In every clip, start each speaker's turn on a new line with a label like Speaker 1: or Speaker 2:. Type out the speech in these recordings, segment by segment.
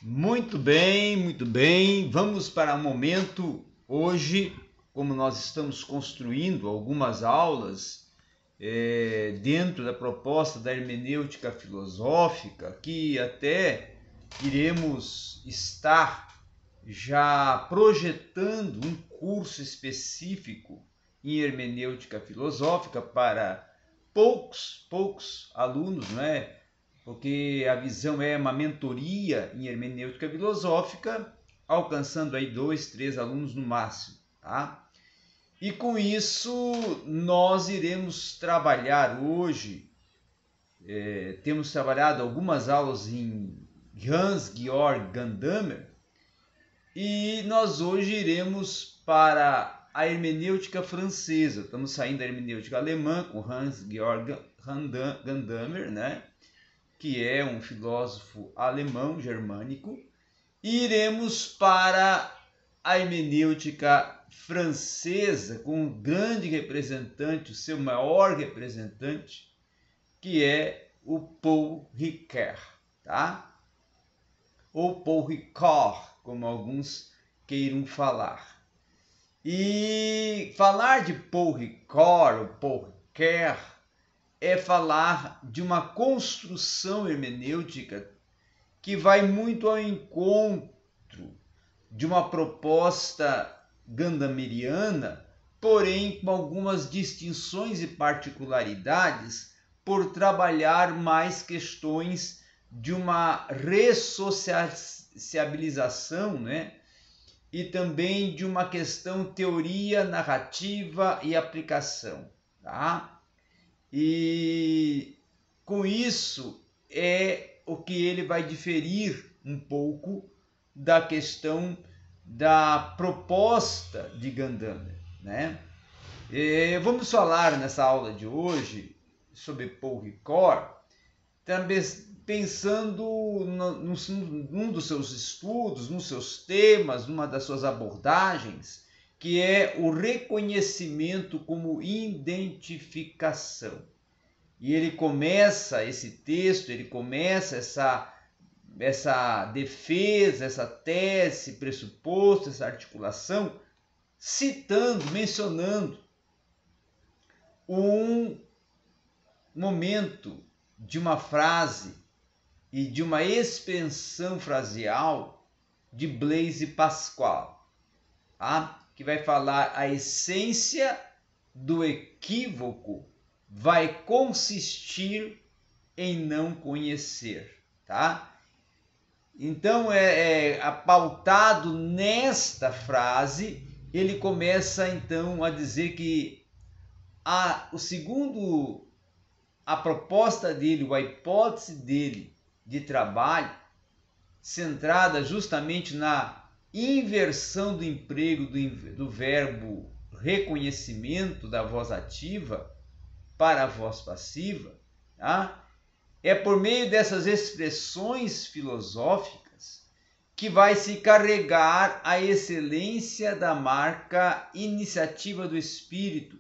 Speaker 1: Muito bem, muito bem. Vamos para um momento hoje, como nós estamos construindo algumas aulas dentro da proposta da hermenêutica filosófica, que até iremos estar já projetando um curso específico em hermenêutica filosófica para poucos alunos, não é? Porque a visão é uma mentoria em hermenêutica filosófica, alcançando aí 2, 3 alunos no máximo, tá? E com isso nós iremos trabalhar hoje, temos trabalhado algumas aulas em Hans-Georg Gadamer, e nós hoje iremos para a hermenêutica francesa. Estamos saindo da hermenêutica alemã com Hans-Georg Gadamer, né? Que é um filósofo alemão germânico, e iremos para a hermenêutica francesa com um grande representante, o seu maior representante, que é o Paul Ricoeur, tá? Ou Paul Ricoeur, como alguns queiram falar. E falar de Paul Ricoeur ou Paul Ricoeur é falar de uma construção hermenêutica que vai muito ao encontro de uma proposta gandameriana, porém com algumas distinções e particularidades por trabalhar mais questões de uma ressociabilização, né? E também de uma questão teoria, narrativa e aplicação, tá? E com isso é o que ele vai diferir um pouco da questão da proposta de Gadamer, né? Vamos falar nessa aula de hoje sobre Paul Ricoeur, também pensando num dos seus estudos, nos seus temas, numa das suas abordagens, que é o reconhecimento como identificação. E ele começa esse texto, ele começa essa defesa, essa tese, pressuposto, essa articulação, citando, mencionando um momento de uma frase e de uma expansão fraseal de Blaise Pascal, tá? Que vai falar a essência do equívoco vai consistir em não conhecer, tá? Então, pautado nesta frase, ele começa então a dizer que a proposta dele, a hipótese dele de trabalho, centrada justamente na inversão do emprego do verbo reconhecimento da voz ativa para a voz passiva, tá? É por meio dessas expressões filosóficas que vai se carregar a excelência da marca iniciativa do espírito,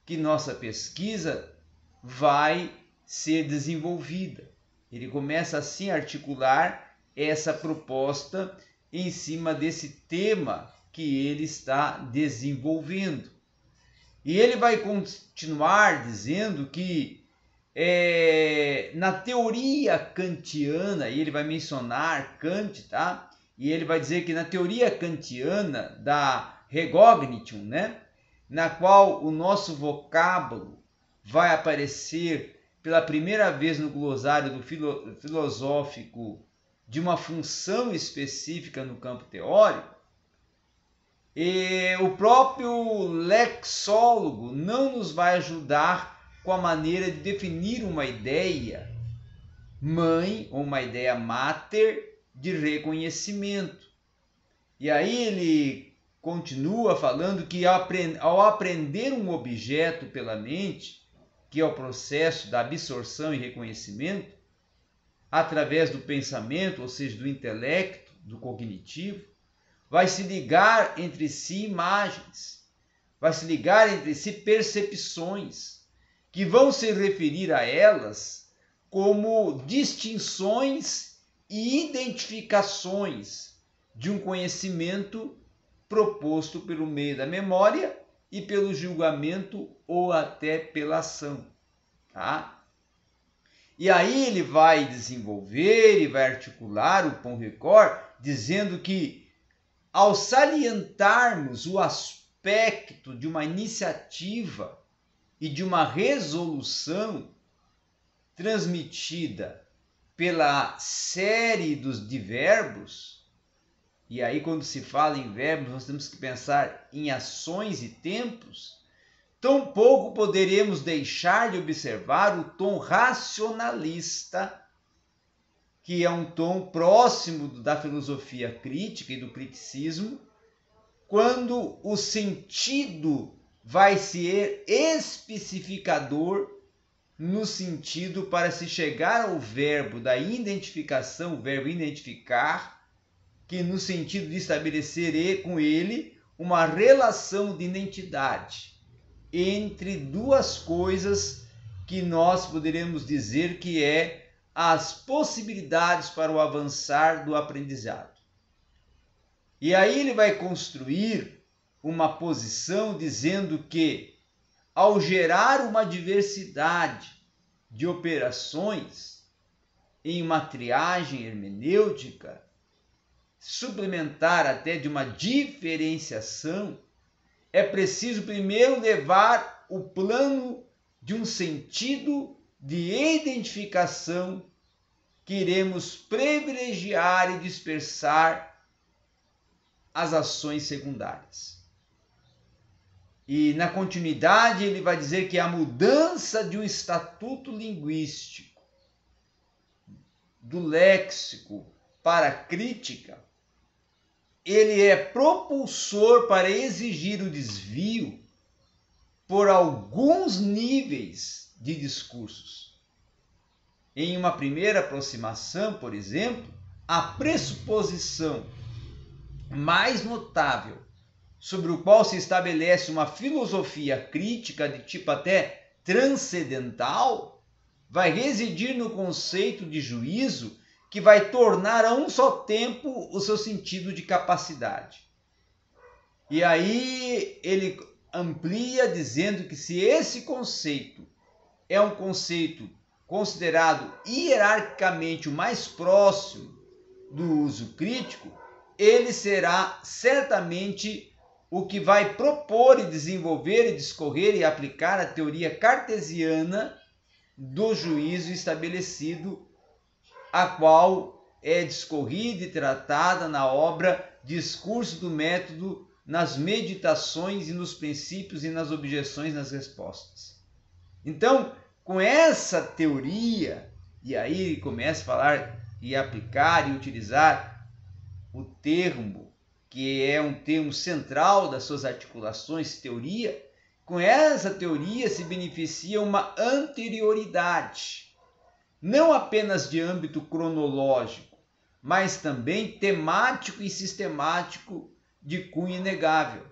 Speaker 1: que nossa pesquisa vai ser desenvolvida. Ele começa assim a articular essa proposta em cima desse tema que ele está desenvolvendo. E ele vai continuar dizendo que na teoria kantiana, e ele vai mencionar Kant, tá? E ele vai dizer que na teoria kantiana da Recognition, né? Na qual o nosso vocábulo vai aparecer pela primeira vez no glossário do filosófico de uma função específica no campo teórico, e o próprio lexólogo não nos vai ajudar com a maneira de definir uma ideia mãe ou uma ideia mater de reconhecimento. E aí ele continua falando que ao aprender um objeto pela mente, que é o processo da absorção e reconhecimento, através do pensamento, ou seja, do intelecto, do cognitivo, vai se ligar entre si imagens, vai se ligar entre si percepções, que vão se referir a elas como distinções e identificações de um conhecimento proposto pelo meio da memória e pelo julgamento ou até pela ação. Tá? E aí ele vai desenvolver e vai articular o Pont Record dizendo que ao salientarmos o aspecto de uma iniciativa e de uma resolução transmitida pela série de verbos, e aí quando se fala em verbos nós temos que pensar em ações e tempos, tampouco poderemos deixar de observar o tom racionalista, que é um tom próximo da filosofia crítica e do criticismo, quando o sentido vai ser especificador no sentido para se chegar ao verbo da identificação, o verbo identificar, que no sentido de estabelecer com ele uma relação de identidade entre duas coisas que nós poderemos dizer que é as possibilidades para o avançar do aprendizado. E aí ele vai construir uma posição dizendo que, ao gerar uma diversidade de operações em uma triagem hermenêutica, suplementar até de uma diferenciação, é preciso primeiro levar o plano de um sentido de identificação que iremos privilegiar e dispersar as ações secundárias. E na continuidade ele vai dizer que a mudança de um estatuto linguístico, do léxico para a crítica, ele é propulsor para exigir o desvio por alguns níveis de discursos. Em uma primeira aproximação, por exemplo, a pressuposição mais notável sobre o qual se estabelece uma filosofia crítica de tipo até transcendental, vai residir no conceito de juízo que vai tornar a um só tempo o seu sentido de capacidade. E aí ele amplia dizendo que se esse conceito é um conceito considerado hierarquicamente o mais próximo do uso crítico, ele será certamente o que vai propor e desenvolver e discorrer e aplicar a teoria cartesiana do juízo estabelecido, a qual é discorrida e tratada na obra Discurso do Método, nas meditações e nos princípios e nas objeções nas respostas. Então, com essa teoria, e aí ele começa a falar e aplicar e utilizar o termo, que é um termo central das suas articulações, teoria, com essa teoria se beneficia uma anterioridade, não apenas de âmbito cronológico, mas também temático e sistemático de cunho inegável.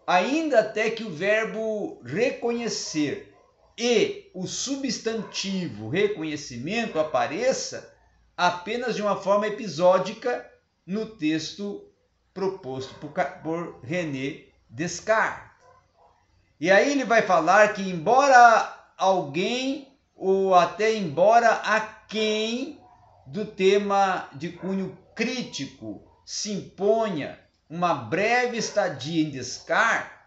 Speaker 1: Ainda até que o verbo reconhecer e o substantivo reconhecimento apareça apenas de uma forma episódica no texto proposto por René Descartes. E aí ele vai falar que embora alguém ou até embora a quem do tema de cunho crítico se imponha uma breve estadia em Descartes,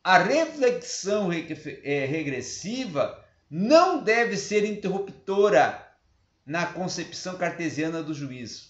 Speaker 1: a reflexão regressiva não deve ser interruptora na concepção cartesiana do juízo.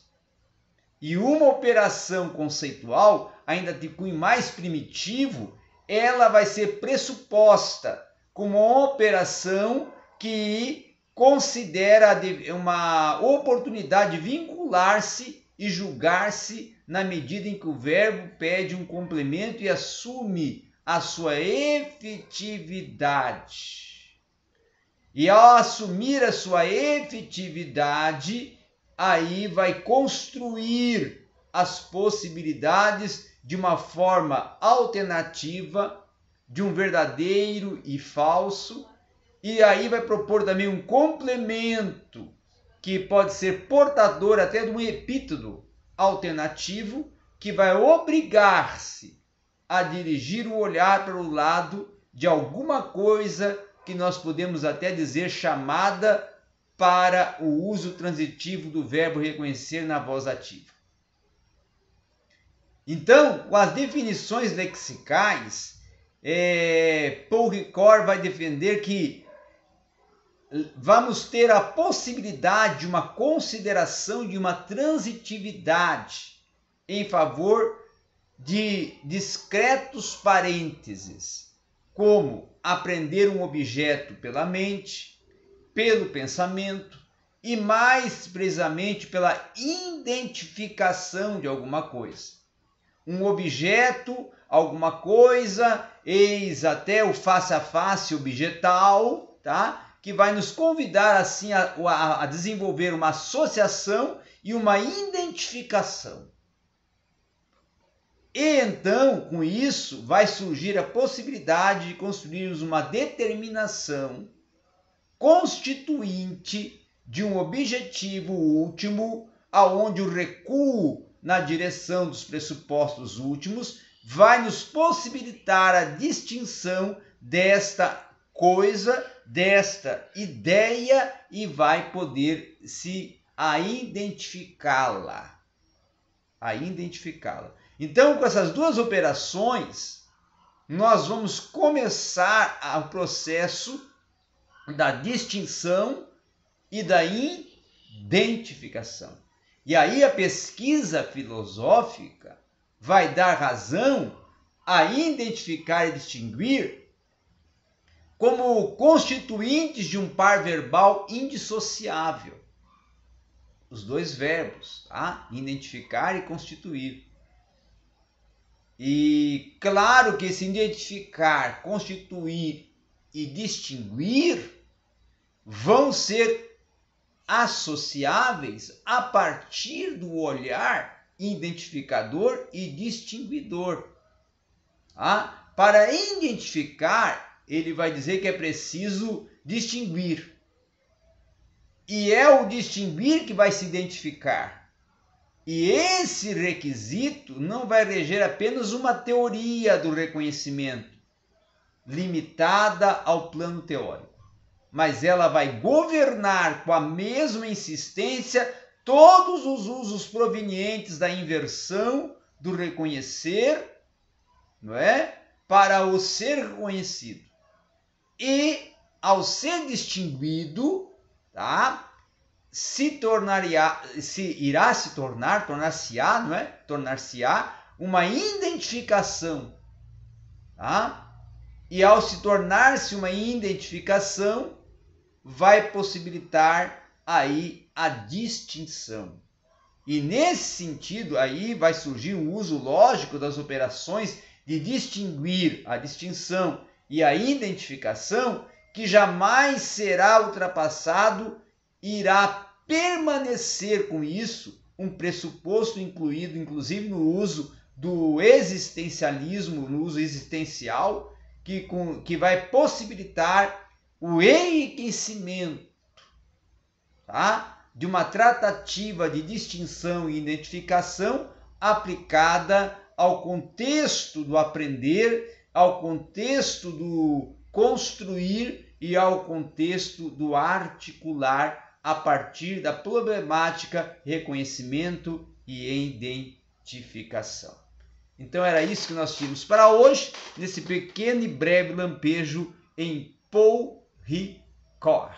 Speaker 1: E uma operação conceitual, ainda de cunho mais primitivo, ela vai ser pressuposta como uma operação que considera uma oportunidade de vincular-se e julgar-se na medida em que o verbo pede um complemento e assume a sua efetividade. E ao assumir a sua efetividade, aí vai construir as possibilidades de uma forma alternativa, de um verdadeiro e falso, e aí vai propor também um complemento que pode ser portador até de um epíteto alternativo que vai obrigar-se a dirigir o olhar para o lado de alguma coisa que nós podemos até dizer chamada para o uso transitivo do verbo reconhecer na voz ativa. Então, com as definições lexicais, Paul Ricoeur vai defender que vamos ter a possibilidade de uma consideração de uma transitividade em favor de discretos parênteses, como aprender um objeto pela mente, pelo pensamento e mais precisamente pela identificação de alguma coisa. Um objeto, alguma coisa, eis até o face a face objetal, tá? Que vai nos convidar assim a desenvolver uma associação e uma identificação. E então, com isso, vai surgir a possibilidade de construirmos uma determinação constituinte de um objetivo último, aonde o recuo na direção dos pressupostos últimos vai nos possibilitar a distinção desta coisa, desta ideia e vai poder identificá-la. Então, com essas duas operações, nós vamos começar o processo da distinção e da identificação. E aí a pesquisa filosófica vai dar razão a identificar e distinguir como constituintes de um par verbal indissociável. Os dois verbos, tá? Identificar e constituir. E claro que esse identificar, constituir e distinguir vão ser associáveis a partir do olhar identificador e distinguidor. Tá? Para identificar, ele vai dizer que é preciso distinguir. E é o distinguir que vai se identificar. E esse requisito não vai reger apenas uma teoria do reconhecimento, limitada ao plano teórico, mas ela vai governar com a mesma insistência todos os usos provenientes da inversão do reconhecer, não é? Para o ser reconhecido. E ao ser distinguido, tá? Tornar-se-á, não é? Tornar-se-á uma identificação, tá? E ao se tornar-se uma identificação, vai possibilitar aí a distinção. E nesse sentido aí vai surgir um uso lógico das operações de distinguir, a distinção e a identificação, que jamais será ultrapassado, irá permanecer com isso um pressuposto incluído, inclusive no uso do existencialismo, no uso existencial, que vai possibilitar o enriquecimento, tá? De uma tratativa de distinção e identificação aplicada ao contexto do aprender, ao contexto do construir e ao contexto do articular a partir da problemática reconhecimento e identificação. Então era isso que nós tínhamos para hoje, nesse pequeno e breve lampejo em Paul Ricoeur.